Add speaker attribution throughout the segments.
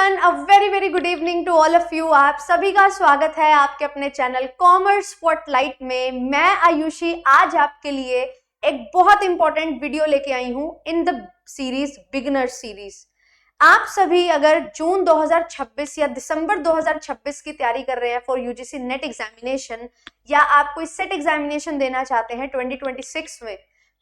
Speaker 1: Everyone, a very very good evening to all of you. आप सभी का स्वागत है आपके अपने चैनल कॉमर्स स्पॉटलाइट में। मैं आयुषी आज आपके लिए एक बहुत इंपॉर्टेंट वीडियो लेके आई हूं in the series beginner series. आप सभी अगर जून 2026 या दिसंबर 2026 की तैयारी कर रहे हैं फॉर यूजीसी नेट एग्जामिनेशन, या आप कोई सेट एग्जामिनेशन देना चाहते हैं 2026 में,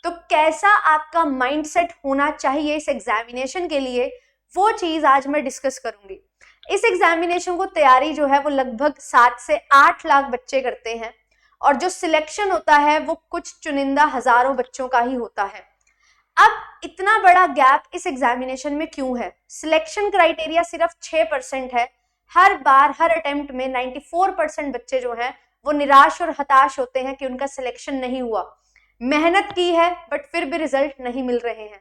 Speaker 1: तो कैसा आपका माइंडसेट होना चाहिए इस एग्जामिनेशन के लिए, वो चीज आज मैं डिस्कस करूंगी। इस एग्जामिनेशन को तैयारी जो है वो लगभग 7 से 8 लाख बच्चे करते हैं, और जो सिलेक्शन होता है वो कुछ चुनिंदा हजारों बच्चों का ही होता है। अब इतना बड़ा गैप इस एग्जामिनेशन में क्यों है? सिलेक्शन क्राइटेरिया सिर्फ 6% है। हर बार हर अटेम्प्ट में 94% बच्चे जो हैं वो निराश और हताश होते हैं कि उनका सिलेक्शन नहीं हुआ। मेहनत की है बट फिर भी रिजल्ट नहीं मिल रहे हैं।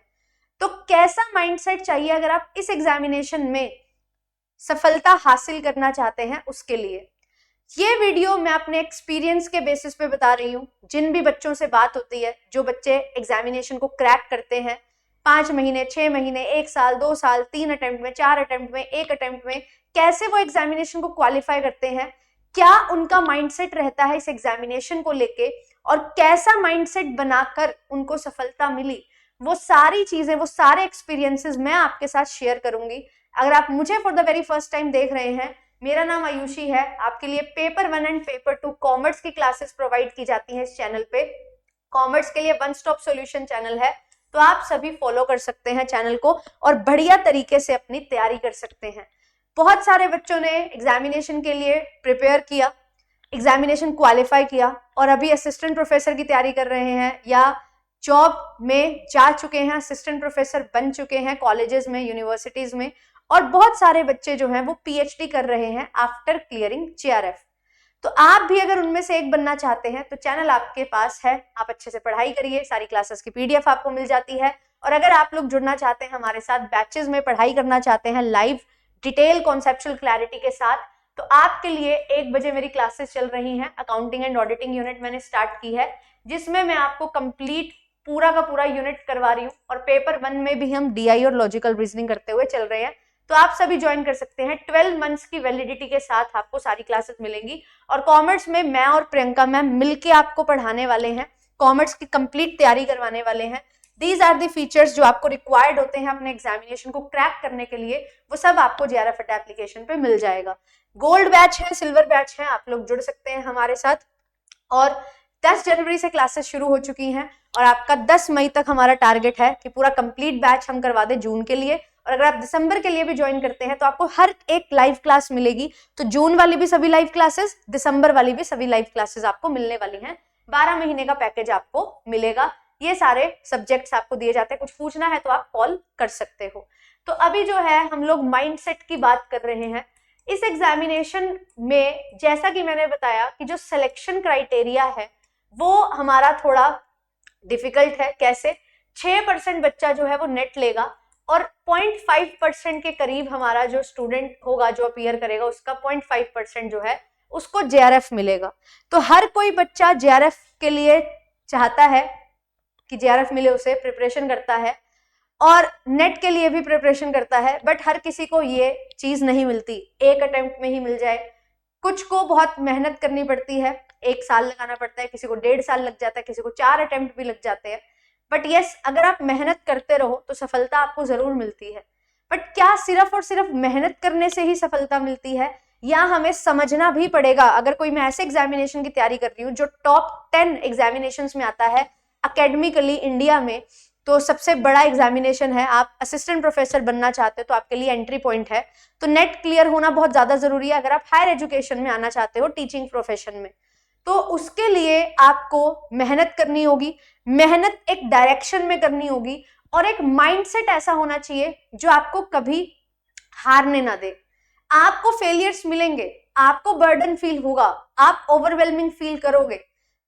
Speaker 1: तो कैसा माइंडसेट चाहिए अगर आप इस एग्जामिनेशन में सफलता हासिल करना चाहते हैं उसके लिए? ये वीडियो मैं अपने एक्सपीरियंस के बेसिस पे बता रही हूँ। जिन भी बच्चों से बात होती है, जो बच्चे एग्जामिनेशन को क्रैक करते हैं 5 महीने, 6 महीने, 1 साल, 2 साल, 3 अटेम्प्ट में, 4 अटेम्प्ट में, 1 अटेम्प्ट में, कैसे वो एग्जामिनेशन को क्वालिफाई करते हैं, क्या उनका माइंडसेट रहता है इस एग्जामिनेशन को लेके, और कैसा माइंडसेट बनाकर उनको सफलता मिली, वो सारी चीजें, वो सारे एक्सपीरियंसेस मैं आपके साथ शेयर करूंगी। अगर आप मुझे for the very first time देख रहे हैं, मेरा नाम आयुषी है। आपके लिए पेपर 1 एंड पेपर 2 कॉमर्स की क्लासेस प्रोवाइड की जाती हैं इस चैनल पे। कॉमर्स के लिए वन स्टॉप सॉल्यूशन चैनल है, तो आप सभी फॉलो कर सकते हैं चैनल को और बढ़िया तरीके से अपनी तैयारी कर सकते हैं। बहुत सारे बच्चों ने एग्जामिनेशन के लिए प्रिपेयर किया, एग्जामिनेशन क्वालिफाई किया, और अभी असिस्टेंट प्रोफेसर की तैयारी कर रहे हैं या जॉब में जा चुके हैं, असिस्टेंट प्रोफेसर बन चुके हैं कॉलेजेस में, यूनिवर्सिटीज में, और बहुत सारे बच्चे जो हैं वो पीएचडी कर रहे हैं आफ्टर क्लियरिंग जेआरएफ। तो आप भी अगर उनमें से एक बनना चाहते हैं तो चैनल आपके पास है, आप अच्छे से पढ़ाई करिए। सारी क्लासेस की पीडीएफ आपको मिल जाती है। और अगर आप लोग जुड़ना चाहते हैं हमारे साथ, बैचेस में पढ़ाई करना चाहते हैं लाइव डिटेल कॉन्सेप्चुअल क्लैरिटी के साथ, तो आपके लिए 1 बजे मेरी क्लासेस चल रही हैं। अकाउंटिंग एंड ऑडिटिंग यूनिट मैंने स्टार्ट की है, जिसमें मैं आपको कंप्लीट पूरा का पूरा यूनिट करवा रही हूँ, और पेपर 1 में भी हम डीआई और लॉजिकल रीजनिंग करते हुए चल रहे हैं। तो आप सभी ज्वाइन कर सकते हैं। 12 मंथ्स की वैलिडिटी के साथ आपको सारी क्लासेस मिलेंगी, और कॉमर्स में मैं और प्रियंका मैम मिलके आपको पढ़ाने वाले हैं, कॉमर्स की कंप्लीट तैयारी करवाने वाले हैं। दीज आर दी फीचर्स जो आपको रिक्वायर्ड होते हैं अपने एग्जामिनेशन को क्रैक करने के लिए, वो सब आपको जेआरएफ एप्लीकेशन पे मिल जाएगा। गोल्ड बैच है, सिल्वर बैच है, आप लोग जुड़ सकते हैं हमारे साथ। और 10 जनवरी से क्लासेस शुरू हो चुकी हैं, और आपका 10 मई तक हमारा टारगेट है कि पूरा कंप्लीट बैच हम करवा दें जून के लिए। और अगर आप दिसंबर के लिए भी ज्वाइन करते हैं तो आपको हर एक लाइव क्लास मिलेगी। तो जून वाली भी सभी लाइव क्लासेस, दिसंबर वाली भी सभी लाइव क्लासेस आपको मिलने वाली हैं। 12 महीने का पैकेज आपको मिलेगा। ये सारे सब्जेक्ट्स आपको दिए जाते हैं। कुछ पूछना है तो आप कॉल कर सकते हो। तो अभी जो है हम लोग माइंडसेट की बात कर रहे हैं। इस एग्जामिनेशन में जैसा कि मैंने बताया कि जो सिलेक्शन क्राइटेरिया है वो हमारा थोड़ा डिफिकल्ट है। कैसे? 6% बच्चा जो है वो नेट लेगा, और 0.5% के करीब हमारा जो स्टूडेंट होगा जो अपीयर करेगा, उसका 0.5% जो है उसको जेआरएफ मिलेगा। तो हर कोई बच्चा जेआरएफ के लिए चाहता है कि जेआरएफ मिले, उसे प्रिपरेशन करता है, और नेट के लिए भी प्रिपरेशन करता है, बट हर किसी को ये चीज नहीं मिलती 1 अटेम्प्ट में ही मिल जाए। कुछ को बहुत मेहनत करनी पड़ती है, 1 साल लगाना पड़ता है, किसी को 1.5 साल लग जाता है, किसी को 4 अटेम्प्ट भी लग जाते हैं। बट यस, अगर आप मेहनत करते रहो तो सफलता आपको जरूर मिलती है। बट क्या सिर्फ और सिर्फ मेहनत करने से ही सफलता मिलती है, या हमें समझना भी पड़ेगा? अगर कोई मैं ऐसे एग्जामिनेशन की तैयारी कर रही हूँ जो टॉप 10 एग्जामिनेशन में आता है अकेडमिकली इंडिया में, तो सबसे बड़ा एग्जामिनेशन है, आप असिस्टेंट प्रोफेसर बनना चाहते हो तो आपके लिए एंट्री पॉइंट है, तो नेट क्लियर होना बहुत ज्यादा जरूरी है। अगर आप हायर एजुकेशन में आना चाहते हो, टीचिंग प्रोफेशन में, तो उसके लिए आपको मेहनत करनी होगी। मेहनत एक डायरेक्शन में करनी होगी, और एक माइंडसेट ऐसा होना चाहिए जो आपको कभी हारने ना दे। आपको फेलियर्स मिलेंगे, आपको बर्डन फील होगा, आप ओवरवेलमिंग फील करोगे,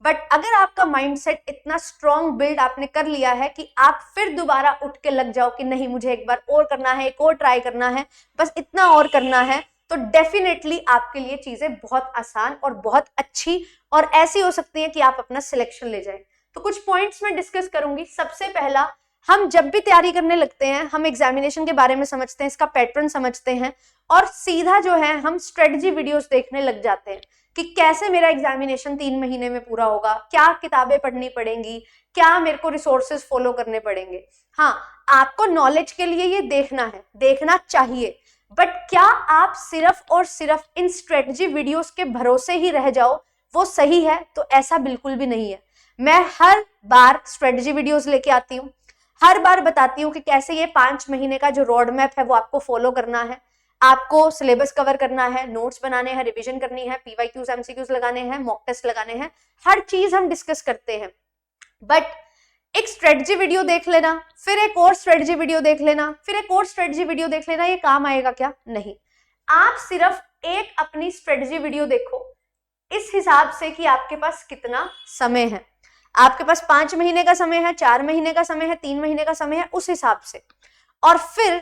Speaker 1: बट अगर आपका माइंडसेट इतना स्ट्रॉन्ग बिल्ड आपने कर लिया है कि आप फिर दोबारा उठ के लग जाओ कि नहीं, मुझे एक बार और करना है, एक और ट्राई करना है, बस इतना और करना है, तो डेफिनेटली आपके लिए चीजें बहुत आसान और बहुत अच्छी और ऐसी हो सकती हैं कि आप अपना सिलेक्शन ले जाएं। तो कुछ पॉइंट्स मैं डिस्कस करूंगी। सबसे पहला, हम जब भी तैयारी करने लगते हैं, हम एग्जामिनेशन के बारे में समझते हैं, इसका पैटर्न समझते हैं और सीधा जो है हम स्ट्रेटजी वीडियोस देखने लग जाते हैं कि कैसे मेरा एग्जामिनेशन 3 महीने में पूरा होगा, क्या किताबें पढ़नी पड़ेंगी, क्या मेरे को रिसोर्सेज फॉलो करने पड़ेंगे। हाँ, आपको नॉलेज के लिए ये देखना है, देखना चाहिए, बट क्या आप सिर्फ और सिर्फ इन स्ट्रेटजी वीडियोस के भरोसे ही रह जाओ वो सही है? तो ऐसा बिल्कुल भी नहीं है। मैं हर बार स्ट्रेटजी वीडियोस लेके आती हूँ, हर बार बताती हूँ कि कैसे ये 5 महीने का जो रोड मैप है वो आपको फॉलो करना है, आपको सिलेबस कवर करना है, नोट्स बनाने हैं, रिवीजन करनी है, पीवाईक्यूज एमसीक्यूज लगाने हैं, मॉक टेस्ट लगाने हैं, हर चीज हम डिस्कस करते हैं। बट एक स्ट्रेटजी वीडियो देख लेना, फिर एक और स्ट्रेटजी वीडियो देख लेना, फिर एक और स्ट्रेटजी वीडियो देख लेना, ये काम आएगा क्या? नहीं। आप सिर्फ एक अपनी स्ट्रेटजी वीडियो देखो इस हिसाब से कि आपके पास कितना समय है। आपके पास 5 महीने का समय है, 4 महीने का समय है, 3 महीने का समय है, उस हिसाब से। और फिर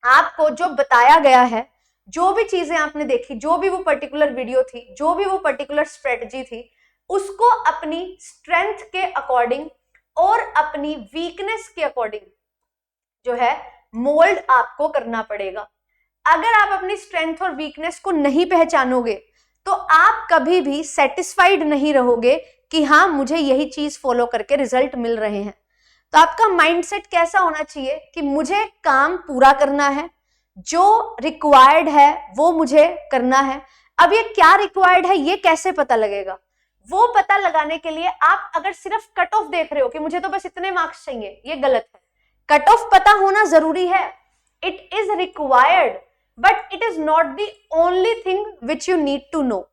Speaker 1: आपको जो बताया गया है, जो भी चीजें आपने देखी, जो भी वो पर्टिकुलर वीडियो थी, जो भी वो पर्टिकुलर स्ट्रेटजी थी, उसको अपनी स्ट्रेंथ के अकॉर्डिंग और अपनी वीकनेस के अकॉर्डिंग जो है मोल्ड आपको करना पड़ेगा। अगर आप अपनी स्ट्रेंथ और वीकनेस को नहीं पहचानोगे तो आप कभी भी सेटिस्फाइड नहीं रहोगे कि हाँ मुझे यही चीज फॉलो करके रिजल्ट मिल रहे हैं। तो आपका माइंडसेट कैसा होना चाहिए कि मुझे काम पूरा करना है, जो रिक्वायर्ड है वो मुझे करना है। अब ये क्या रिक्वायर्ड है ये कैसे पता लगेगा? वो पता लगाने के लिए आप अगर सिर्फ कट ऑफ देख रहे हो कि मुझे तो बस इतने मार्क्स चाहिए, ये गलत है। कट ऑफ पता होना जरूरी है, it is required, but it is not the only thing which you need to know.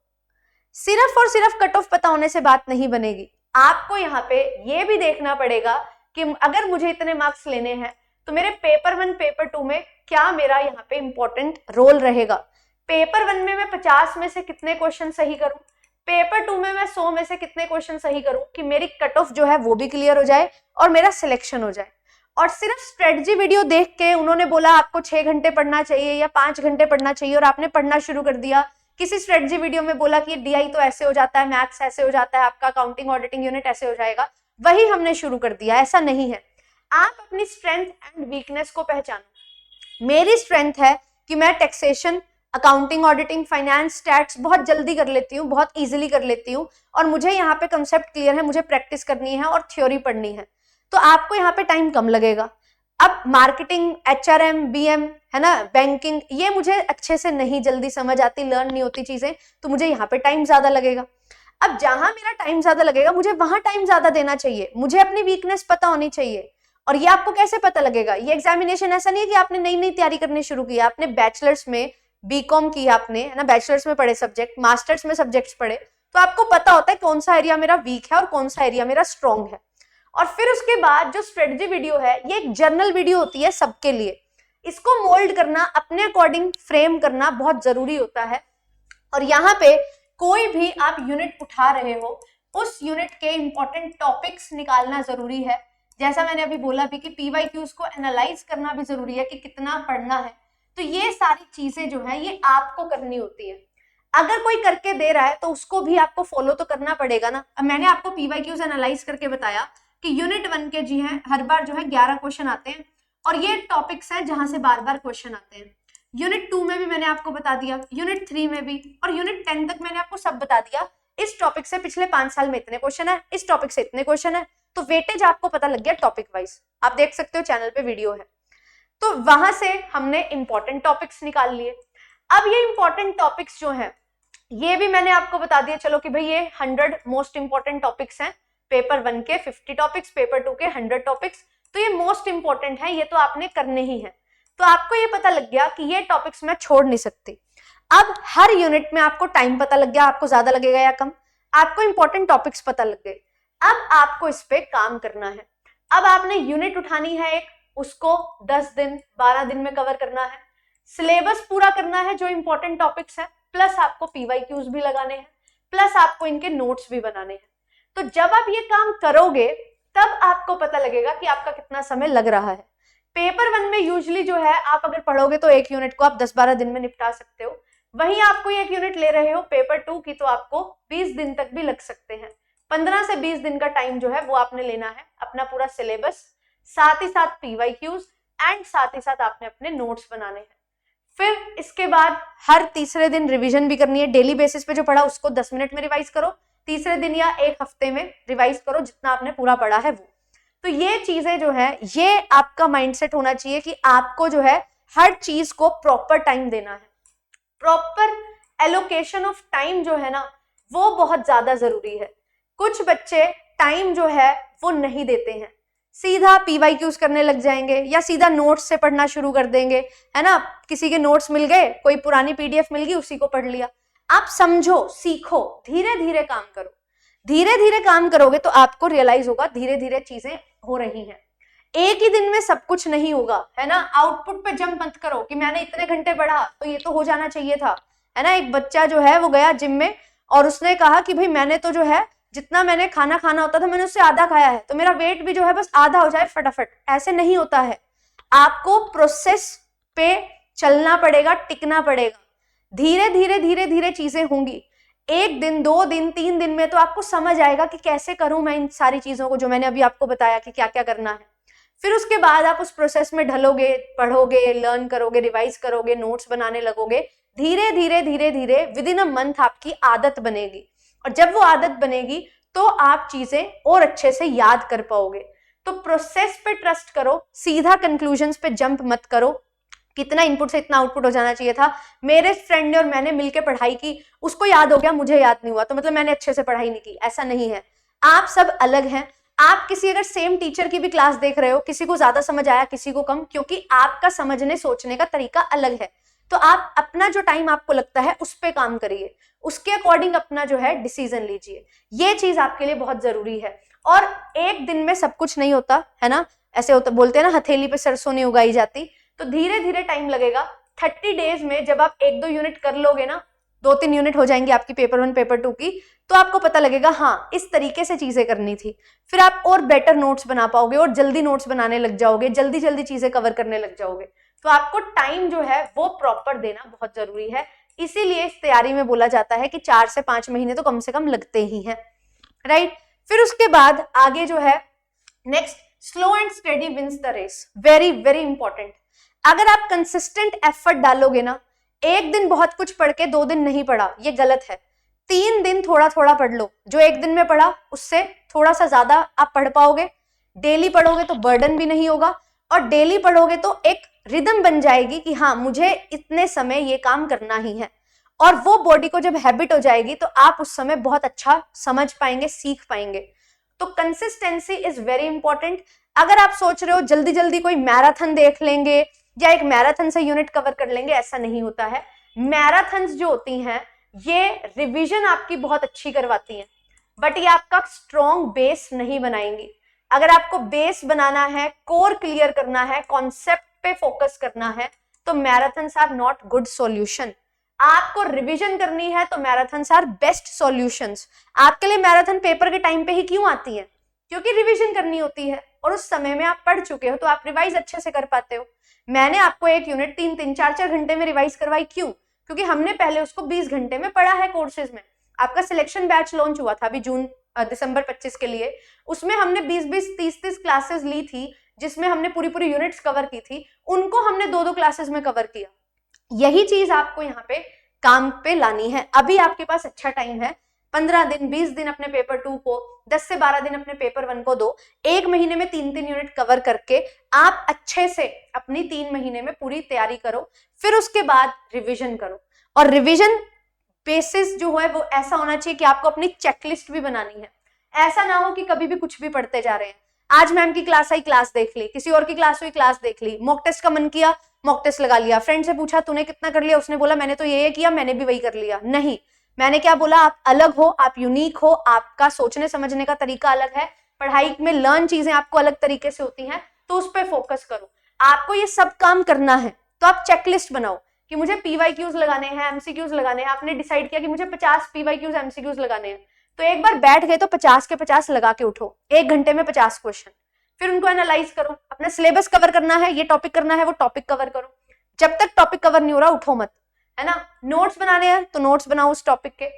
Speaker 1: सिर्फ और सिर्फ कट ऑफ पता होने से बात नहीं बनेगी। आपको यहाँ पे ये भी देखना पड़ेगा कि अगर मुझे इतने मार्क्स लेने हैं तो मेरे पेपर 1 पेपर 2 में क्या मेरा यहाँ पे इंपॉर्टेंट रोल रहेगा। पेपर 1 में मैं 50 में से कितने क्वेश्चन सही करूं, पेपर 2 में मैं 100 में से कितने क्वेश्चन सही करूं कि मेरी कट ऑफ जो है वो भी क्लियर हो जाए और मेरा सिलेक्शन हो जाए। और सिर्फ स्ट्रेटजी वीडियो देख के उन्होंने बोला आपको 6 घंटे पढ़ना चाहिए या 5 घंटे पढ़ना चाहिए और आपने पढ़ना शुरू कर दिया। किसी स्ट्रेटजी वीडियो में बोला कि डीआई तो ऐसे हो जाता है, मैथ्स ऐसे हो जाता है, आपका अकाउंटिंग ऑडिटिंग यूनिट ऐसे हो जाएगा, वही हमने शुरू कर दिया। ऐसा नहीं है। आप अपनी स्ट्रेंथ एंड वीकनेस को पहचानो। मेरी स्ट्रेंथ है कि मैं taxation, accounting auditing, finance, stats बहुत जल्दी कर लेती हूँ, बहुत इजीली कर लेती हूँ और मुझे यहाँ पे कंसेप्ट क्लियर है, मुझे प्रैक्टिस करनी है और थ्योरी पढ़नी है, तो आपको यहाँ पे टाइम कम लगेगा। अब मार्केटिंग, एचआरएम, बीएम है ना, बैंकिंग, ये मुझे अच्छे से नहीं जल्दी समझ आती, लर्न नहीं होती चीजें, तो मुझे यहाँ पे टाइम ज्यादा लगेगा। अब जहां मेरा टाइम ज्यादा लगेगा मुझे वहां टाइम ज्यादा देना चाहिए, मुझे अपनी वीकनेस पता होनी चाहिए। और ये आपको कैसे पता लगेगा? ये एग्जामिनेशन ऐसा नहीं है कि आपने नई नई तैयारी करनी शुरू की, आपने बैचलर्स में बीकॉम की, आपने है ना बैचलर्स में पढ़े सब्जेक्ट, मास्टर्स में सब्जेक्ट्स पढ़े, तो आपको पता होता है कौन सा एरिया मेरा वीक है और कौन सा एरिया मेरा स्ट्रॉन्ग है। और फिर उसके बाद जो स्ट्रेटजी वीडियो है ये एक जर्नल वीडियो होती है सबके लिए। इसको मोल्ड करना, अपने अकॉर्डिंग फ्रेम करना बहुत जरूरी होता है। और यहाँ पे कोई भी आप यूनिट उठा रहे हो, उस यूनिट के इंपॉर्टेंट टॉपिक्स निकालना जरूरी है। जैसा मैंने अभी बोला भी कि पीवाईक्यूज को एनालाइज करना भी जरूरी है कि कितना पढ़ना है। तो ये सारी चीजें जो है ये आपको करनी होती है। अगर कोई करके दे रहा है तो उसको भी आपको फॉलो तो करना पड़ेगा ना। अब मैंने आपको पीवाईक्यूज एनालाइज करके बताया कि यूनिट 1 के जी हैं, हर बार जो है 11 क्वेश्चन आते हैं और ये टॉपिक्स हैं जहां से बार बार क्वेश्चन आते हैं। यूनिट 2 में भी मैंने आपको बता दिया, यूनिट 3 में भी, और यूनिट 10 तक मैंने आपको सब बता दिया। इस टॉपिक से पिछले 5 साल में इतने क्वेश्चन है, इस टॉपिक से इतने क्वेश्चन है, तो वेटेज आपको पता लग गया टॉपिक वाइज। आप देख सकते हो चैनल पे वीडियो है। तो वहां से हमने इंपॉर्टेंट टॉपिक्स निकाल लिए। अब ये इंपॉर्टेंट टॉपिक्स जो है ये भी मैंने आपको बता दिया, चलो कि भाई ये 100 मोस्ट इंपॉर्टेंट टॉपिक्स हैं। पेपर 1 के 50 टॉपिक्स, पेपर 2 के 100 टॉपिक्स, तो ये मोस्ट इंपॉर्टेंट है, ये तो आपने करने ही है। तो आपको ये पता लग गया कि ये टॉपिक्स मैं छोड़ नहीं सकती। अब हर यूनिट में आपको टाइम पता लग गया, आपको ज्यादा लगेगा या कम, आपको इंपॉर्टेंट टॉपिक्स पता लग गए। अब आपको इस पे काम करना है। अब आपने यूनिट उठानी है एक, उसको 10 दिन 12 दिन में कवर करना है, सिलेबस पूरा करना है जो इंपॉर्टेंट टॉपिक्स है, प्लस आपको पीवाईक्यूज भी लगाने हैं, प्लस आपको इनके नोट्स भी बनाने हैं। तो जब आप ये काम करोगे तब आपको पता लगेगा कि आपका कितना समय लग रहा है। पेपर 1 में यूजुअली जो है आप अगर पढ़ोगे तो एक यूनिट को आप 10-12 दिन में निपटा सकते हो, वहीं आपको एक यूनिट ले रहे हो पेपर 2 की तो आपको 20 दिन तक भी लग सकते हैं। 15 से 20 दिन का टाइम जो है वो आपने लेना है, अपना पूरा सिलेबस साथ ही साथ PYQs एंड साथ ही साथ आपने अपने नोट्स बनाने हैं। फिर इसके बाद हर तीसरे दिन रिवीजन भी करनी है। डेली बेसिस पे जो पढ़ा उसको 10 मिनट में रिवाइज करो, तीसरे दिन या एक हफ्ते में रिवाइज करो जितना आपने पूरा पढ़ा है वो। तो ये चीजें जो है, ये आपका माइंडसेट होना चाहिए कि आपको जो है हर चीज को प्रॉपर टाइम देना है। प्रॉपर एलोकेशन ऑफ टाइम जो है ना, वो बहुत ज्यादा जरूरी है। कुछ बच्चे टाइम जो है वो नहीं देते हैं, सीधा PYQs करने लग जाएंगे या सीधा नोट्स से पढ़ना शुरू कर देंगे, है ना। किसी के नोट्स मिल गए, कोई पुरानी PDF मिल गई, उसी को पढ़ लिया। आप समझो, सीखो, धीरे धीरे काम करो। धीरे धीरे काम करोगे तो आपको रियलाइज होगा धीरे धीरे चीजें हो रही हैं। एक ही दिन में सब कुछ नहीं होगा, है ना। आउटपुट पे जंप मत करो कि मैंने इतने घंटे पढ़ा तो ये तो हो जाना चाहिए था, है ना। एक बच्चा जो है वो गया जिम में और उसने कहा कि भाई मैंने तो जो है जितना मैंने खाना खाना होता था मैंने उससे आधा खाया है, तो मेरा वेट भी जो है बस आधा हो जाए फटाफट। ऐसे नहीं होता है, आपको प्रोसेस पे चलना पड़ेगा, टिकना पड़ेगा। धीरे धीरे धीरे धीरे चीजें होंगी। एक दिन, 2 दिन, 3 दिन में तो आपको समझ आएगा कि कैसे करूं मैं इन सारी चीजों को जो मैंने अभी आपको बताया कि क्या क्या करना है। फिर उसके बाद आप उस प्रोसेस में ढलोगे, पढ़ोगे, लर्न करोगे, रिवाइज करोगे, नोट्स बनाने लगोगे। धीरे धीरे धीरे धीरे विद इन अ मंथ आपकी आदत बनेगी, और जब वो आदत बनेगी तो आप चीजें और अच्छे से याद कर पाओगे। तो प्रोसेस पे ट्रस्ट करो, सीधा कंक्लूजन्स पे जंप मत करो। कितना इनपुट से इतना आउटपुट हो जाना चाहिए था। मेरे फ्रेंड ने और मैंने मिलकर पढ़ाई की, उसको याद हो गया, मुझे याद नहीं हुआ, तो मतलब मैंने अच्छे से पढ़ाई नहीं की, ऐसा नहीं है। आप सब अलग हैं। आप किसी अगर सेम टीचर की भी क्लास देख रहे हो, किसी को ज्यादा समझ आया, किसी को कम, क्योंकि आपका समझने सोचने का तरीका अलग है। तो आप अपना जो टाइम आपको लगता है उस पे काम करिए, उसके अकॉर्डिंग अपना जो है डिसीजन लीजिए। ये चीज आपके लिए बहुत जरूरी है। और एक दिन में सब कुछ नहीं होता, है ना। ऐसे होता, बोलते हैं ना, हथेली पे सरसों नहीं उगाई जाती। तो धीरे धीरे टाइम लगेगा। 30 डेज में जब आप 1-2 यूनिट कर लोगे ना, 2-3 यूनिट हो जाएंगी आपकी पेपर 1 पेपर 2 की, तो आपको पता लगेगा हाँ इस तरीके से चीजें करनी थी। फिर आप और बेटर नोट्स बना पाओगे और जल्दी नोट्स बनाने लग जाओगे, जल्दी जल्दी चीजें कवर करने लग जाओगे। तो आपको टाइम जो है वो प्रॉपर देना बहुत जरूरी है। इसीलिए इस तैयारी में बोला जाता है कि 4 से 5 महीने तो कम से कम लगते ही हैं, राइट। फिर उसके बाद आगे जो है next, slow and steady wins the race. Very very important. अगर आप कंसिस्टेंट एफर्ट डालोगे ना, एक दिन बहुत कुछ पढ़ के 2 दिन नहीं पढ़ा, ये गलत है। 3 दिन थोड़ा थोड़ा पढ़ लो, जो एक दिन में पढ़ा उससे थोड़ा सा ज्यादा आप पढ़ पाओगे। डेली पढ़ोगे तो बर्डन भी नहीं होगा, और डेली पढ़ोगे तो एक रिदम बन जाएगी कि हाँ मुझे इतने समय ये काम करना ही है। और वो बॉडी को जब हैबिट हो जाएगी तो आप उस समय बहुत अच्छा समझ पाएंगे, सीख पाएंगे। तो कंसिस्टेंसी इज वेरी इंपॉर्टेंट। अगर आप सोच रहे हो जल्दी जल्दी कोई मैराथन देख लेंगे या एक मैराथन से यूनिट कवर कर लेंगे, ऐसा नहीं होता है। मैराथन्स जो होती हैं ये रिवीजन आपकी बहुत अच्छी करवाती हैं, बट ये आपका स्ट्रॉन्ग बेस नहीं बनाएंगी। अगर आपको बेस बनाना है, कोर क्लियर करना है, कॉन्सेप्ट पे फोकस करना है, तो marathons are not good solution. आपको रिवीजन करनी है तो मैराथन्स आर बेस्ट सॉल्यूशंस। आपके लिए मैराथन पेपर के टाइम पे ही क्यों आती है? क्योंकि रिवीजन करनी होती है और उस समय में आप पढ़ चुके हो तो आप रिवाइज अच्छे से कर पाते हो। मैंने आपको एक यूनिट 3-3, 4-4 घंटे में रिवाइज करवाई, क्यों? क्योंकि हमने पहले उसको 20 घंटे में पढ़ा है कोर्सेज में। आपका सिलेक्शन बैच लॉन्च हुआ था अभी दिसंबर 25 के लिए, उसमें हमने 20-20, 30-30 क्लासेस ली थी, जिसमें हमने पूरी पूरी यूनिट्स कवर की थी। उनको हमने 2-2 क्लासेस में कवर किया। यही चीज आपको यहाँ पे काम पे लानी है। अभी आपके पास अच्छा टाइम है, 15 दिन 20 दिन अपने पेपर 2 को, 10 से 12 दिन अपने पेपर 1 को दो। 1 महीने में 3-3 यूनिट कवर करके आप अच्छे से अपनी 3 महीने में पूरी तैयारी करो। फिर उसके बाद रिवीजन करो, और रिवीजन बेसिस जो है वो ऐसा होना चाहिए कि आपको अपनी चेकलिस्ट भी बनानी है। ऐसा ना हो कि कभी भी कुछ भी पढ़ते जा रहे हैं। आज मैम की क्लास आई, क्लास देख ली, किसी और की क्लास हुई, क्लास देख ली, मॉक टेस्ट का मन किया, मॉक टेस्ट लगा लिया, फ्रेंड से पूछा तूने कितना कर लिया, उसने बोला मैंने तो ये किया, मैंने भी वही कर लिया। नहीं, मैंने क्या बोला, आप अलग हो, आप यूनिक हो, आपका सोचने समझने का तरीका अलग है, पढ़ाई में लर्न चीजें आपको अलग तरीके से होती हैं, तो उस पर फोकस करो। आपको ये सब काम करना है तो आप चेकलिस्ट बनाओ कि मुझे PYQs लगाने हैं, MCQs लगाने हैं। आपने डिसाइड किया कि मुझे 50 PYQs MCQs लगाने हैं, तो एक बार बैठ गए तो 50 के 50 लगा के उठो। 1 घंटे में 50 क्वेश्चन, फिर उनको एनालाइज करो। अपना सिलेबस कवर करना है, ये टॉपिक करना है, वो टॉपिक कवर करो। जब तक टॉपिक कवर नहीं हो रहा उठो मत, है ना। नोट्स बनाने हैं तो नोट्स बनाओ उस टॉपिक के।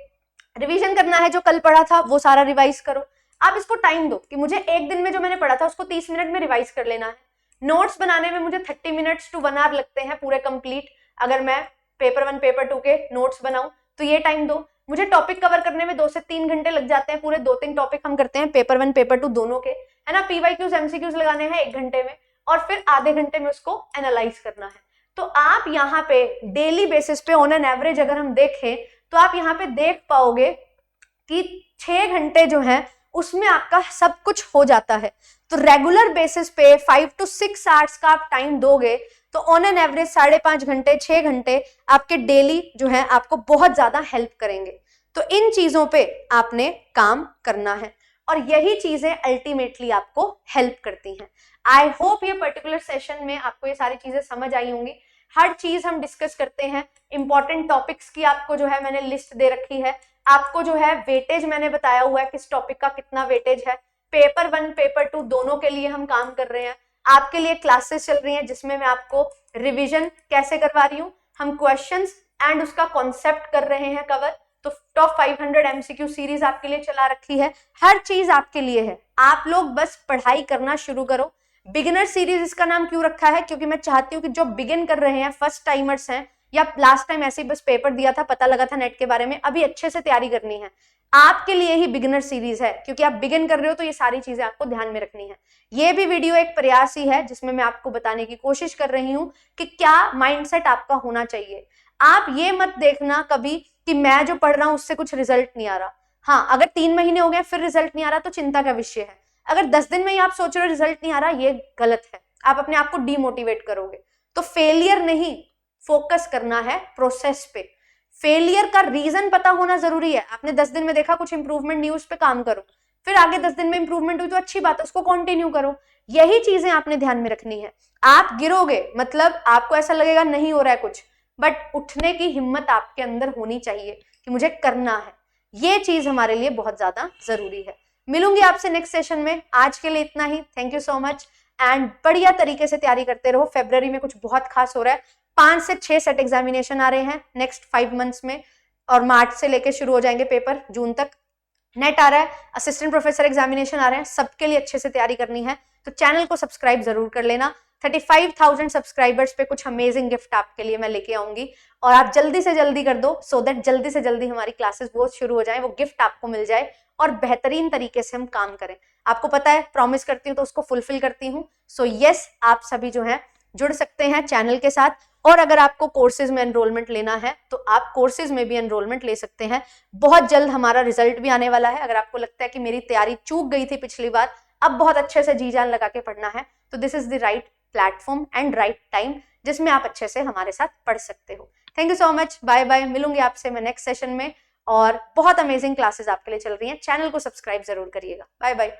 Speaker 1: रिवीजन करना है, जो कल पढ़ा था वो सारा रिवाइज करो। आप इसको टाइम दो कि मुझे एक दिन में जो मैंने पढ़ा था उसको 30 मिनट में रिवाइज कर लेना है। नोट्स बनाने में मुझे 30 मिनट्स टू 1 आवर लगते हैं पूरे कंप्लीट, अगर मैं पेपर 1 पेपर 2 के नोट्स बनाऊं तो ये टाइम दो। मुझे टॉपिक कवर करने में 2 से 3 घंटे लग जाते हैं, पूरे 2-3 टॉपिक हम करते हैं पेपर 1 पेपर 2 दोनों के, है ना। पीवाईक्यूज एमसीक्यूज लगाने हैं 1 घंटे में, और फिर आधे घंटे में उसको एनालाइज करना है। तो आप यहाँ पे डेली बेसिस पे ऑन एन एवरेज अगर हम देखें तो आप यहाँ पे देख पाओगे कि 6 घंटे जो है उसमें आपका सब कुछ हो जाता है। तो रेगुलर बेसिस पे 5 to 6 आवर्स का आप टाइम दोगे तो ऑन एन एवरेज 5.5 घंटे 6 घंटे आपके डेली जो है आपको बहुत ज्यादा हेल्प करेंगे। तो इन चीजों पे आपने काम करना है और यही चीजें अल्टीमेटली आपको हेल्प करती हैं। आई होप ये पर्टिकुलर सेशन में आपको ये सारी चीजें समझ आई होंगी। हर चीज हम डिस्कस करते हैं, इंपॉर्टेंट टॉपिक्स की आपको जो है मैंने लिस्ट दे रखी है, आपको जो है वेटेज मैंने बताया हुआ है किस टॉपिक का कितना वेटेज है। पेपर 1 पेपर 2 दोनों के लिए हम काम कर रहे हैं। आपके लिए क्लासेस चल रही हैं जिसमें मैं आपको रिवीजन कैसे करवा रही हूँ, हम क्वेश्चंस एंड उसका कॉन्सेप्ट कर रहे हैं कवर। तो टॉप 500 एमसीक्यू सीरीज आपके लिए चला रखी है, हर चीज आपके लिए है। आप लोग बस पढ़ाई करना शुरू करो। बिगिनर सीरीज इसका नाम क्यों रखा है, क्योंकि मैं चाहती हूँ कि जो बिगिन कर रहे हैं, फर्स्ट टाइमर्स हैं या लास्ट टाइम ऐसे ही बस पेपर दिया था, पता लगा था नेट के बारे में, अभी अच्छे से तैयारी करनी है, आपके लिए ही बिगिनर सीरीज है। क्योंकि आप बिगिन कर रहे हो तो ये सारी चीजें आपको ध्यान में रखनी है। ये भी वीडियो एक प्रयास ही है जिसमें मैं आपको बताने की कोशिश कर रही हूँ कि क्या माइंडसेट आपका होना चाहिए। आप ये मत देखना कभी कि मैं जो पढ़ रहा हूँ उससे कुछ रिजल्ट नहीं आ रहा। हाँ, अगर 3 महीने हो गए फिर रिजल्ट नहीं आ रहा तो चिंता का विषय है। अगर 10 दिन में ही आप सोच रहे हो रिजल्ट नहीं आ रहा, ये गलत है, आप अपने आप को डीमोटिवेट करोगे। तो फेलियर नहीं, फोकस करना है प्रोसेस पे। फेलियर का रीजन पता होना जरूरी है। आपने 10 दिन में देखा कुछ इंप्रूवमेंट नहीं, उस पे काम करो, फिर आगे 10 दिन में इंप्रूवमेंट हुई तो अच्छी बात है, उसको कंटिन्यू करो। यही चीजें आपने ध्यान में रखनी है। आप गिरोगे मतलब आपको ऐसा लगेगा नहीं हो रहा है कुछ, बट उठने की हिम्मत आपके अंदर होनी चाहिए कि मुझे करना है। ये चीज हमारे लिए बहुत ज्यादा जरूरी है। मिलूंगी आपसे नेक्स्ट सेशन में, आज के लिए इतना ही। Thank you so much and बढ़िया तरीके से तैयारी करते रहो। फरवरी में कुछ बहुत खास हो रहा है, 5 से 6 सेट एग्जामिनेशन आ रहे हैं नेक्स्ट 5 मंथ्स में, और मार्च से लेके शुरू हो जाएंगे पेपर जून तक। नेट आ रहा है, असिस्टेंट प्रोफेसर एग्जामिनेशन आ रहे हैं, सबके लिए अच्छे से तैयारी करनी है। तो चैनल को सब्सक्राइब जरूर कर लेना। 35,000 सब्सक्राइबर्स पे कुछ अमेजिंग गिफ्ट आपके लिए मैं लेके आऊंगी, और आप जल्दी से जल्दी कर दो सो दैट जल्दी से जल्दी हमारी क्लासेस वो शुरू हो जाए, वो गिफ्ट आपको मिल जाए और बेहतरीन तरीके से हम काम करें। आपको पता है प्रॉमिस करती हूँ तो उसको फुलफिल करती हूँ। सो यस, आप सभी जो है जुड़ सकते हैं चैनल के साथ, और अगर आपको कोर्सेज में एनरोलमेंट लेना है तो आप कोर्सेज में भी एनरोलमेंट ले सकते हैं। बहुत जल्द हमारा रिजल्ट भी आने वाला है। अगर आपको लगता है कि मेरी तैयारी चूक गई थी पिछली बार, अब बहुत अच्छे से जी जान लगा के पढ़ना है, तो this is the right platform and right time जिसमें आप अच्छे से हमारे साथ पढ़ सकते हो। Thank you so much, bye bye. मिलूंगी आपसे मैं नेक्स्ट सेशन में, और बहुत अमेजिंग क्लासेस आपके लिए चल रही हैं। चैनल को सब्सक्राइब जरूर करिएगा। Bye bye.